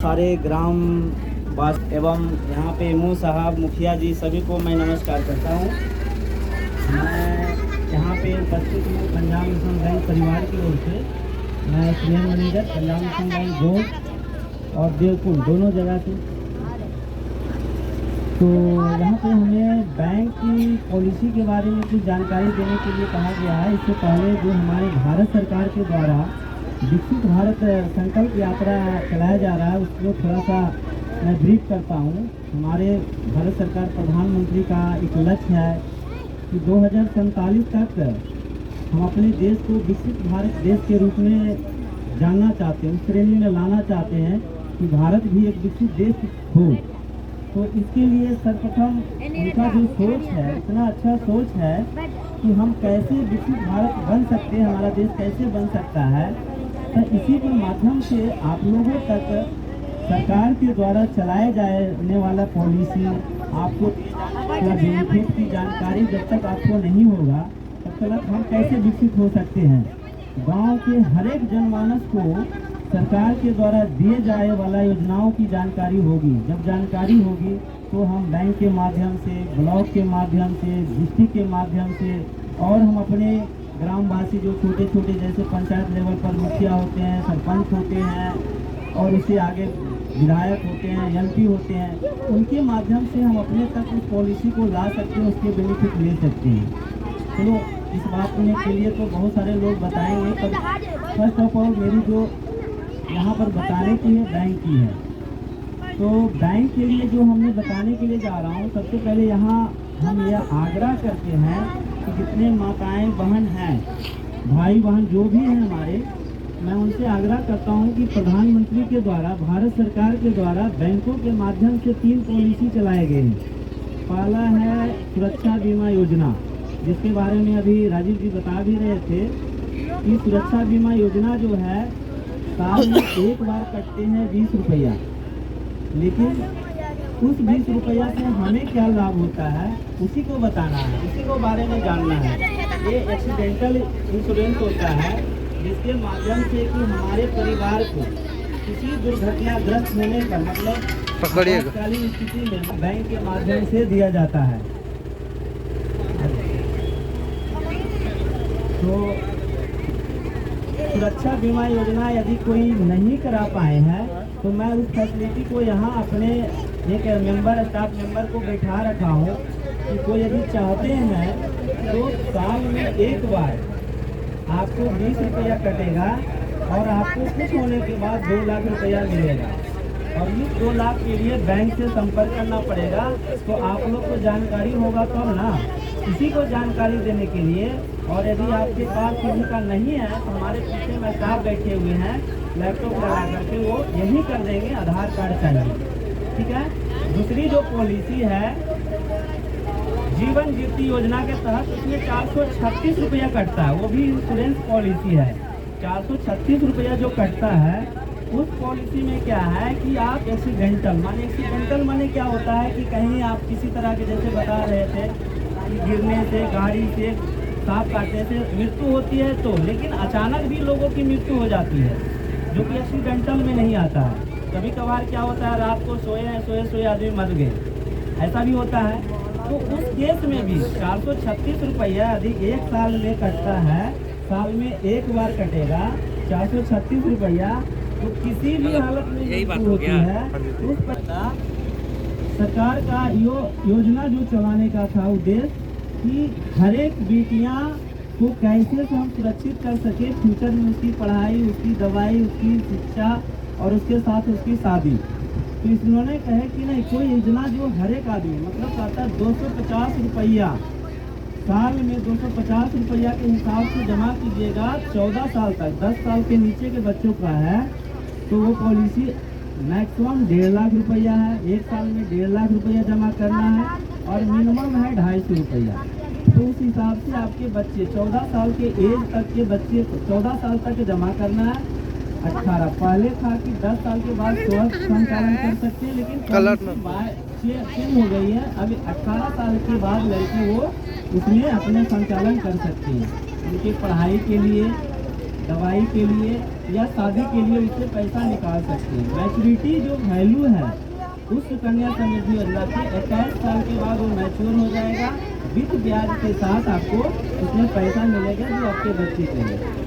सारे ग्राम वास एवं यहाँ पे एमओ साहब, मुखिया जी, सभी को मैं नमस्कार करता हूँ। मैं यहाँ पे उपस्थित हूँ पंजाब नेशनल बैंक परिवार की ओर से। मैं senior manager Punjab national bank gold और देवकुंड दोनों जगह से। तो यहाँ पे हमें बैंक की पॉलिसी के बारे में कुछ जानकारी देने के लिए कहा गया है। इससे पहले जो हमारे भारत सरकार के द्वारा विकसित भारत संकल्प यात्रा चलाया जा रहा है उसको थोड़ा सा मैं ब्रीफ करता हूँ। हमारे भारत सरकार प्रधानमंत्री का एक लक्ष्य है कि 2047 तक हम अपने देश को विकसित भारत देश के रूप में जानना चाहते हैं, उस श्रेणी में लाना चाहते हैं कि भारत भी एक विकसित देश हो। तो इसके लिए सर्वप्रथम उनका जो सोच है, इतना अच्छा सोच है कि हम कैसे विकसित भारत बन सकते हैं, हमारा देश कैसे बन सकता है। तो इसी के माध्यम से आप लोगों तक सरकार के द्वारा चलाए जाने वाला पॉलिसी आपको बेनिफिट की जानकारी जब तक आपको नहीं होगा तब तक हम कैसे विकसित हो सकते हैं। गांव के हर एक जनमानस को सरकार के द्वारा दिए जाए वाला योजनाओं की जानकारी होगी। जब जानकारी होगी तो हम बैंक के माध्यम से, ब्लॉक के माध्यम से, डिस्ट्रिक्ट के माध्यम से और हम अपने ग्रामवासी जो छोटे छोटे जैसे पंचायत लेवल पर मुखिया होते हैं, सरपंच होते हैं और उससे आगे विधायक होते हैं, एमपी होते हैं, उनके माध्यम से हम अपने तक उस पॉलिसी को ला सकते हैं, उसके बेनिफिट ले सकते हैं। तो इस बात में के लिए तो बहुत सारे लोग बताएंगे, पर फर्स्ट ऑफ ऑल मेरी जो यहाँ पर बताने की है बैंक की है। तो बैंक के लिए जो हमने बताने के लिए जा रहा हूँ, सबसे पहले यहाँ हम यह आग्रह करते हैं कि जितने माताएं बहन हैं, भाई बहन जो भी हैं हमारे, मैं उनसे आग्रह करता हूँ कि प्रधानमंत्री के द्वारा, भारत सरकार के द्वारा बैंकों के माध्यम से 3 पॉलिसी चलाए गए हैं। पहला है सुरक्षा बीमा योजना, जिसके बारे में अभी राजीव जी बता भी रहे थे कि सुरक्षा बीमा योजना जो है साल में एक बार कटते हैं 20 रुपया, लेकिन उस 20 रुपया से हमें क्या लाभ होता है उसी को बताना है, उसी को बारे में जानना है। ये एक्सीडेंटल इंश्योरेंस होता है जिसके माध्यम से कि हमारे परिवार को किसी दुर्घटनाग्रस्त होने पर, मतलब आपातकालीन स्थिति में बैंक के माध्यम से दिया जाता है। तो सुरक्षा बीमा योजना यदि कोई नहीं करा पाए हैं तो मैं उस फैसिलिटी को यहाँ अपने एक मेंबर, स्टाफ मेंबर को बैठा रखा हूँ कि कोई यदि चाहते हैं तो साल में एक बार आपको 20 रुपया कटेगा और आपको कुछ होने के बाद 2 लाख रुपया मिलेगा। और इस 2 लाख के लिए बैंक से संपर्क करना पड़ेगा। तो आप लोग को जानकारी होगा तब ना, इसी को जानकारी देने के लिए। और यदि आपके पास किसी का नहीं है तो हमारे पीछे में स्टाफ बैठे हुए हैं, लैपटॉप लगा करके वो यही कर देंगे, आधार कार्ड चाहिए, ठीक है। दूसरी जो पॉलिसी है जीवन ज्योति योजना के तहत, उसमें 436 रुपया कटता है, वो भी इंश्योरेंस पॉलिसी है। 436 रुपया जो कटता है उस पॉलिसी में क्या है कि आप एक्सीडेंटल माने क्या होता है कि कहीं आप किसी तरह के, जैसे बता रहे थे, गिरने से, गाड़ी से, सांप काटने से मृत्यु होती है तो, लेकिन अचानक भी लोगों की मृत्यु हो जाती है जो कि एक्सीडेंटल में नहीं आता है। कभी कभार क्या होता है, रात को सोए आदमी मर गए, ऐसा भी होता है। तो उस केस में भी 436 रुपया यदि एक साल में कटता है, साल में एक बार कटेगा 436 रुपया, तो किसी भी हालत में मृत्यु होती है उस पर सरकार का योजना जो चलाने का था उद्देश्य कि हर एक बेटियां को कैसे से हम सुरक्षित कर सके फ्यूचर में, उसकी पढ़ाई, उसकी दवाई, उसकी शिक्षा और उसके साथ उसकी शादी। तो इन्होंने कहे कि नहीं, कोई योजना जो हर एक आदमी, मतलब कहता है 250 रुपया साल में, 250 रुपया के हिसाब से जमा कीजिएगा 14 साल तक। 10 साल के नीचे के बच्चों का है तो वो पॉलिसी मैक्सिमम 1.5 लाख रुपया है। एक साल में 1.5 लाख रुपया जमा करना है और मिनिमम है 250 रुपया। तो उस हिसाब से आपके बच्चे 14 साल के एज तक के बच्चे को 14 साल तक जमा करना है। 18 पहले था कि 10 साल के बाद स्वास्थ्य संचालन कर सकते हैं, लेकिन चेंज हो गई है। अभी 18 साल के बाद लड़के वो उसमें अपने संचालन कर सकते हैं, उनकी पढ़ाई के लिए दवाई के लिए या शादी के लिए उससे पैसा निकाल सकते हैं। मैच्योरिटी जो वैल्यू है उस सुकन्या समृद्धि योजना से 21 साल के बाद वो मैच्योर हो जाएगा, विथ ब्याज के साथ आपको उसमें पैसा मिलेगा जो आपके बच्चे के लिए।